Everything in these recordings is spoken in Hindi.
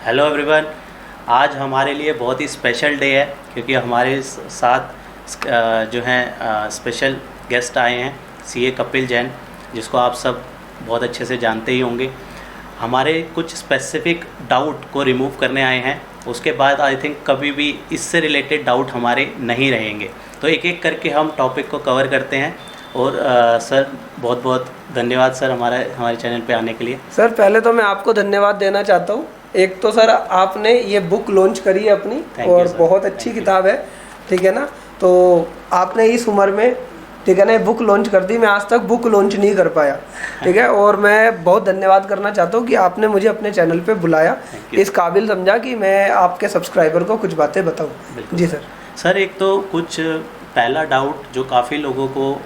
Hello everyone. आज हमारे लिए बहुत ही स्पेशल डे है क्योंकि हमारे साथ जो हैं स्पेशल गेस्ट आए हैं सीए कपिल जैन, जिसको आप सब बहुत अच्छे से जानते ही होंगे। हमारे कुछ स्पेसिफिक डाउट को रिमूव करने आए हैं, उसके बाद आई थिंक कभी भी इससे रिलेटेड डाउट हमारे नहीं रहेंगे। तो एक एक करके हम टॉपिक को कवर करते हैं। और सर बहुत बहुत धन्यवाद सर हमारे चैनल पे आने के लिए। सर पहले तो मैं आपको धन्यवाद देना चाहता हूँ। एक तो सर आपने ये बुक लॉन्च करी है अपनी, और बहुत अच्छी किताब है, ठीक है ना। तो आपने इस उम्र में, ठीक है ना, बुक लॉन्च कर दी। मैं आज तक बुक लॉन्च नहीं कर पाया, ठीक है। और मैं बहुत धन्यवाद करना चाहता हूँ कि आपने मुझे अपने चैनल पे बुलाया, इस काबिल समझा कि मैं आपके सब्सक्राइबर को कुछ बातें बताऊँ। जी सर। सर एक तो कुछ पहला डाउट जो काफ़ी लोगों को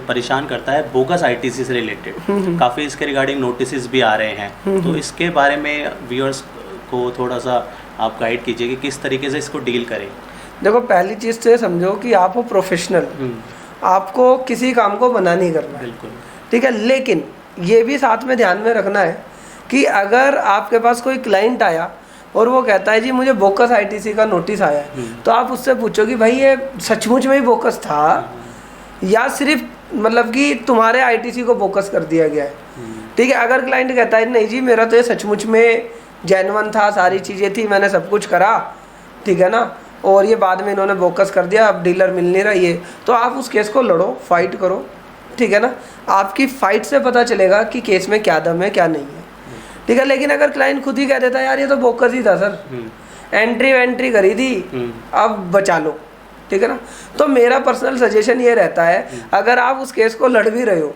परेशान करता है, बोगस आईटीसी से रिलेटेड काफ़ी इसके रिगार्डिंग नोटिस भी आ रहे हैं, तो इसके बारे में व्यूअर्स को थोड़ा सा आप गाइड कीजिए कि किस तरीके से इसको डील करें। देखो, पहली चीज़ तो ये समझो कि आप हो प्रोफेशनल, आपको किसी काम को मना नहीं करना है, बिल्कुल, ठीक है। लेकिन ये भी साथ में ध्यान में रखना है कि अगर आपके पास कोई क्लाइंट आया और वो कहता है जी मुझे बोकस आईटीसी का नोटिस आया है, तो आप उससे पूछो कि भाई ये सचमुच में ही बोकस था या सिर्फ मतलब कि तुम्हारे आईटीसी को बोकस कर दिया गया है, ठीक है। अगर क्लाइंट कहता है नहीं जी मेरा तो ये सचमुच में जेन्युइन था, सारी चीज़ें थी, मैंने सब कुछ करा, ठीक है ना, और ये बाद में इन्होंने बोकस कर दिया, अब डीलर मिल नहीं रहा ये, तो आप उस केस को लड़ो, फाइट करो, ठीक है ना। आपकी फाइट से पता चलेगा कि केस में क्या दम है क्या नहीं है, ठीक है। लेकिन अगर क्लाइंट खुद ही कह देता है यार ये तो बोकस ही था सर, एंट्री करी थी, अब बचा लो, ठीक है ना। तो मेरा पर्सनल सजेशन ये रहता है, अगर आप उस केस को लड़ भी रहे हो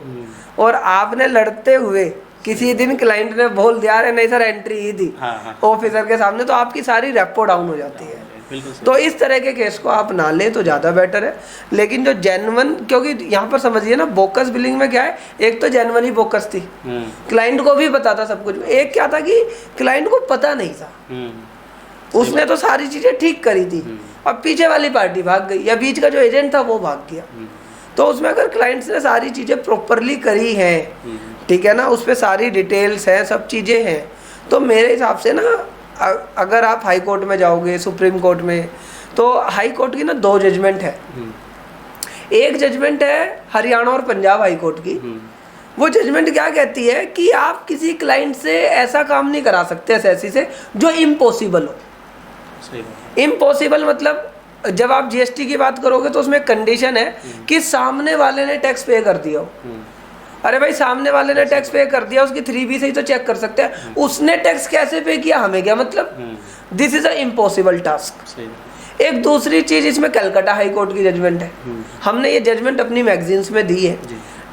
और आपने लड़ते हुए किसी दिन क्लाइंट ने बोल दिया अरे नहीं सर एंट्री ही थी ऑफिसर के सामने, तो आपकी सारी रेपो डाउन हो जाती है। तो इस तरह के केस को आप ना लें तो ज़्यादा बेटर है। लेकिन जो जेन्युइन, क्योंकि यहाँ पर समझिए ना, बोकस बिलिंग में क्या है, एक तो जेन्युइन ही बोकस थी, क्लाइंट को भी पता था सब कुछ। एक क्या था कि क्लाइंट को पता नहीं था, उसने तो सारी चीज़ें ठीक करी थी, अब पीछे वाली पार्टी भाग गई या बीच का जो एजेंट था वो भाग गया। तो उसमें अगर क्लाइंट्स ने सारी चीज़ें प्रॉपरली करी हैं, ठीक है ना, उस पर सारी डिटेल्स हैं, सब चीज़ें हैं, तो मेरे हिसाब से ना अगर आप हाई कोर्ट में जाओगे, सुप्रीम कोर्ट में, तो हाई कोर्ट की ना 2 जजमेंट है। एक जजमेंट है हरियाणा और पंजाब हाई कोर्ट की। वो जजमेंट क्या कहती है कि आप किसी क्लाइंट से ऐसा काम नहीं करा सकते एसएससी से जो इम्पॉसिबल हो। इम्पॉसिबल मतलब जब आप जीएसटी की बात करोगे तो उसमें कंडीशन है कि सामने वाले ने टैक्स पे कर दिया हो। अरे भाई सामने वाले ने टैक्स पे कर दिया, उसकी 3B से ही तो चेक कर सकते हैं, उसने टैक्स कैसे पे किया हमें क्या मतलब। This is a impossible task. एक दूसरी चीज इसमें कलकत्ता हाई कोर्ट की जजमेंट है, हमने ये जजमेंट अपनी मैगजीन्स में दी है,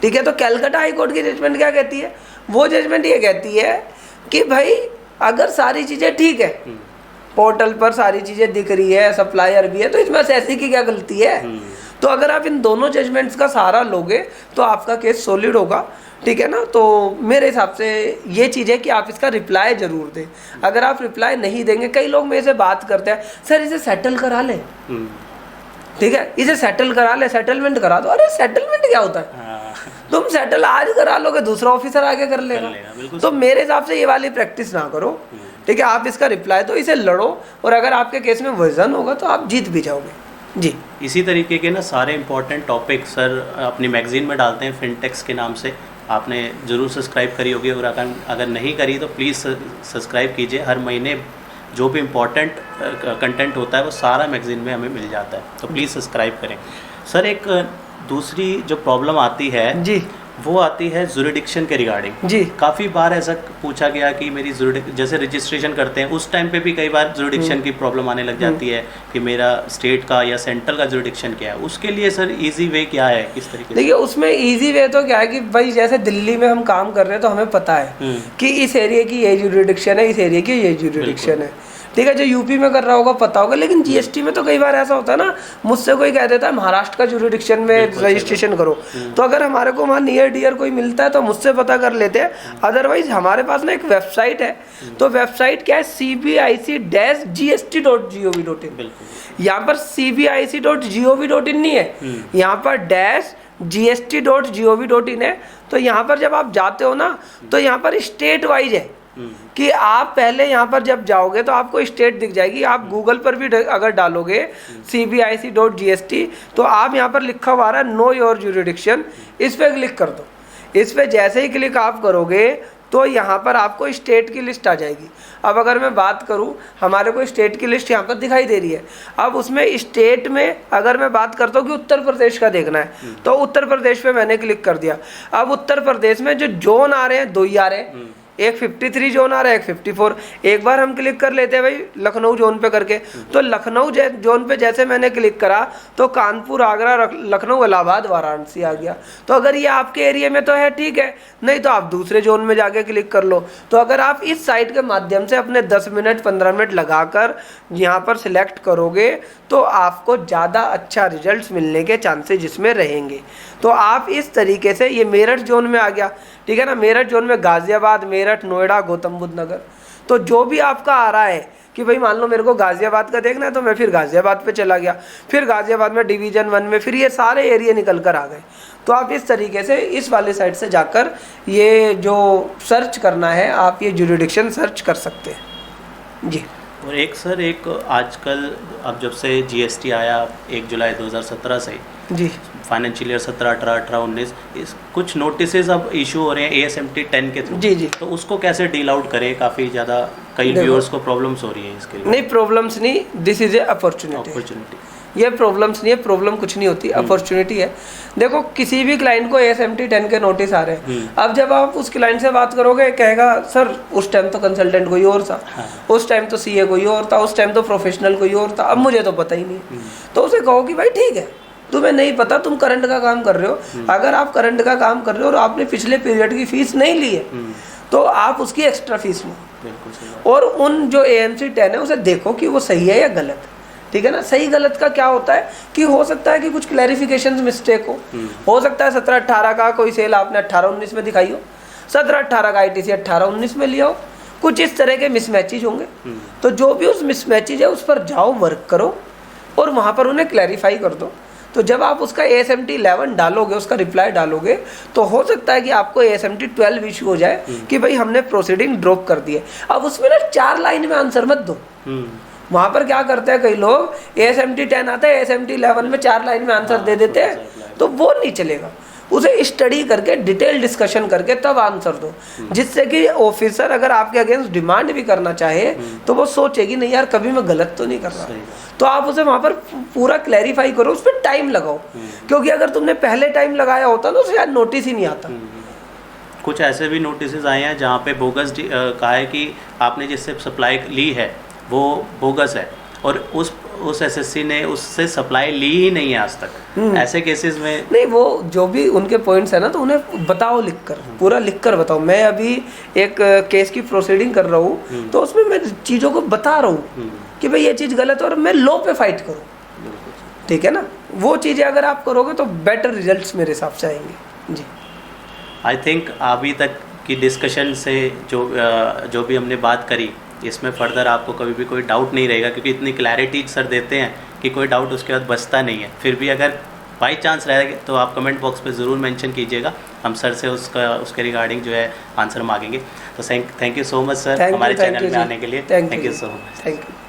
ठीक है। तो कलकत्ता हाई कोर्ट की जजमेंट क्या कहती है, वो जजमेंट ये कहती है कि भाई अगर सारी चीजें ठीक है, पोर्टल पर सारी चीजें दिख रही है, सप्लायर भी है, तो इसमें एसएससी की क्या गलती है। तो अगर आप इन दोनों जजमेंट्स का सहारा लोगे तो आपका केस सॉलिड होगा, ठीक है ना। तो मेरे हिसाब से ये चीज़ है कि आप इसका रिप्लाई जरूर दें। अगर आप रिप्लाई नहीं देंगे, कई लोग मेरे से बात करते हैं सर इसे सेटल करा ले, ठीक है, इसे सेटल करा ले, सेटलमेंट करा दो। अरे सेटलमेंट क्या होता है, तुम सेटल आज करा लोगे, दूसरा ऑफिसर आगे कर लेगा। तो मेरे हिसाब से ये वाली प्रैक्टिस ना करो, ठीक है। आप इसका रिप्लाई दो, इसे लड़ो, और अगर आपके केस में वर्जन होगा तो आप जीत भी जाओगे जी। इसी तरीके के ना सारे इंपॉर्टेंट टॉपिक सर अपनी मैगजीन में डालते हैं फिनटेक्स के नाम से, आपने ज़रूर सब्सक्राइब करी होगी, और अगर नहीं करी तो प्लीज़ सब्सक्राइब कीजिए। हर महीने जो भी इम्पोर्टेंट कंटेंट होता है वो सारा मैगजीन में हमें मिल जाता है, तो प्लीज़ सब्सक्राइब करें। सर एक दूसरी जो प्रॉब्लम आती है जी, वो आती है जुरिडिक्शन के रिगार्डिंग जी। काफ़ी बार ऐसा पूछा गया कि मेरी जैसे रजिस्ट्रेशन करते हैं उस टाइम पे भी कई बार जुरिडिक्शन की प्रॉब्लम आने लग जाती है कि मेरा स्टेट का या सेंट्रल का जुरिडिक्शन क्या है। उसके लिए सर इजी वे क्या है, किस तरीके से? देखिए उसमें इजी वे तो क्या है कि भाई जैसे दिल्ली में हम काम कर रहे हैं तो हमें पता है कि इस एरिया की ये जुरिडिक्शन है, इस एरिया की ये जुरिडिक्शन है, ठीक है। जो यूपी में कर रहा होगा पता होगा। लेकिन जीएसटी में तो कई बार ऐसा होता है ना, मुझसे कोई कह देता है महाराष्ट्र का जुरिडिक्शन में रजिस्ट्रेशन करो, तो अगर हमारे को वहाँ नियर डियर कोई मिलता है तो मुझसे पता कर लेते हैं। अदरवाइज हमारे पास ना एक वेबसाइट है, तो वेबसाइट क्या है, cbic-gst.gov.in। यहाँ पर cbic.gov.in नहीं है, यहाँ पर -gst.gov.in है। तो यहाँ पर जब आप जाते हो ना, तो यहाँ पर स्टेट वाइज है कि आप पहले यहाँ पर जब जाओगे तो आपको स्टेट दिख जाएगी। आप गूगल पर भी अगर डालोगे cbic.gst तो आप यहाँ पर लिखा हुआ रहा है नो योर जुरिडिक्शन, इस पर क्लिक कर दो। इस पर जैसे ही क्लिक आप करोगे तो यहाँ पर आपको स्टेट की लिस्ट आ जाएगी। अब अगर मैं बात करूँ, हमारे को स्टेट की लिस्ट यहाँ पर दिखाई दे रही है। अब उसमें स्टेट में अगर मैं बात करता हूँ कि उत्तर प्रदेश का देखना है तो उत्तर प्रदेश पे मैंने क्लिक कर दिया। अब उत्तर प्रदेश में जो जोन आ रहे हैं 2 ही आ रहे हैं, एक 53 जोन आ रहा है, एक 54। एक बार हम क्लिक कर लेते हैं भाई लखनऊ जोन पे करके, तो लखनऊ जोन पे जैसे मैंने क्लिक करा तो कानपुर, आगरा, लखनऊ, इलाहाबाद, वाराणसी आ गया। तो अगर ये आपके एरिया में तो है ठीक है, नहीं तो आप दूसरे जोन में जाके क्लिक कर लो। तो अगर आप इस साइट के माध्यम से अपने 10 मिनट 15 मिनट लगाकर यहाँ पर सिलेक्ट करोगे तो आपको ज़्यादा अच्छा रिजल्ट्स मिलने के चांसेस इसमें रहेंगे। तो आप इस तरीके से, ये मेरठ जोन में आ गया, ठीक है ना, मेरठ जोन में गाज़ियाबाद, मेरठ, नोएडा, गौतम बुद्ध नगर। तो जो भी आपका आ रहा है कि भाई मान लो मेरे को गाज़ियाबाद का देखना है तो मैं फिर गाज़ियाबाद पे चला गया, फिर गाज़ियाबाद में डिवीज़न 1 में फिर ये सारे एरिया निकल कर आ गए। तो आप इस तरीके से इस वाली साइट से जाकर ये जो सर्च करना है आप ये जुरिडिक्शन सर्च कर सकते हैं जी। और एक सर, एक आजकल अब जब से जीएसटी आया 1 जुलाई 2017 से जी, फाइनेंशियल ईयर 17, 18, 18, 19 कुछ नोटिसेज अब इशू हो रहे हैं ASMT 10 के थ्रू। जी जी। तो उसको कैसे डील आउट करें? काफ़ी ज़्यादा कई व्यूअर्स को प्रॉब्लम्स हो रही है इसके लिए। नहीं, प्रॉब्लम्स नहीं, दिस इज़ ए अपॉर्चुनिटी। ये प्रॉब्लम्स नहीं है, प्रॉब्लम कुछ नहीं होती, अपॉर्चुनिटी है। देखो किसी भी क्लाइंट को ASMT 10 के नोटिस आ रहे हैं, अब जब आप उस क्लाइंट से बात करोगे कहेगा सर उस टाइम तो कंसल्टेंट कोई और था, उस टाइम तो CA कोई और था, उस टाइम तो प्रोफेशनल कोई और था, अब मुझे तो पता ही नहीं। तो उसे कहो कि भाई ठीक है, तुम्हें नहीं पता, तुम करंट का काम कर रहे हो। अगर आप करंट का काम कर रहे हो और आपने पिछले पीरियड की फीस नहीं ली है तो आप उसकी एक्स्ट्रा फीस लो। और उन जो AMC 10 है उसे देखो कि वो सही है या गलत, ठीक है ना। सही गलत का क्या होता है कि हो सकता है कि कुछ क्लैरिफिकेशन मिस्टेक हो सकता है 17-18 का कोई सेल आपने 18-19 में दिखाई हो, 17-18 का ITC 18-19 में लिया हो, कुछ इस तरह के मिसमैचेज होंगे। तो जो भी उस मिसमैचेज है उस पर जाओ, वर्क करो और वहाँ पर उन्हें क्लैरिफाई कर दो। तो जब आप उसका ASMT 11 डालोगे, उसका रिप्लाई डालोगे, तो हो सकता है कि आपको ASMT 12 इशू हो जाए कि भाई हमने प्रोसीडिंग ड्रॉप कर दी है। अब उसमें ना 4 लाइन में आंसर मत दो। वहाँ पर क्या करते हैं कई लोग, ASMT 10 आता है, ASMT 11 में 4 लाइन में आंसर दे देते हैं, तो वो नहीं चलेगा। उसे स्टडी करके डिटेल डिस्कशन करके तब आंसर दो, जिससे कि ऑफिसर अगर आपके अगेंस्ट डिमांड भी करना चाहे तो वो सोचेगी नहीं यार कभी मैं गलत तो नहीं कर रहा। तो आप उसे वहाँ पर पूरा क्लैरिफाई करो, उस पर टाइम लगाओ, क्योंकि अगर तुमने पहले टाइम लगाया होता तो शायद नोटिस ही नहीं आता। कुछ ऐसे भी नोटिस आए हैं जहाँ पे बोगस कहा है कि आपने जिससे सप्लाई ली है वो बोगस है और उस SSC ने उससे सप्लाई ली ही नहीं है आज तक। ऐसे केसेस में नहीं, वो जो भी उनके पॉइंट्स है ना तो उन्हें बताओ, लिखकर पूरा लिखकर बताओ। मैं अभी एक केस की प्रोसीडिंग कर रहा हूँ तो उसमें मैं चीज़ों को बता रहा हूँ कि भाई ये चीज़ गलत है और मैं लॉ पे फाइट करूँ, ठीक है ना। वो चीज़ें अगर आप करोगे तो बेटर रिजल्ट्स मेरे हिसाब से आएंगे जी। आई थिंक अभी तक की डिस्कशन से जो भी हमने बात करी इसमें फर्दर आपको कभी भी कोई डाउट नहीं रहेगा, क्योंकि इतनी क्लैरिटी सर देते हैं कि कोई डाउट उसके बाद बचता नहीं है। फिर भी अगर बाई चांस रहेगा तो आप कमेंट बॉक्स पे ज़रूर मेंशन कीजिएगा, हम सर से उसके रिगार्डिंग जो है आंसर मांगेंगे। तो thank you so much sir हमारे चैनल में आने के लिए। Thank you so much. Thank you.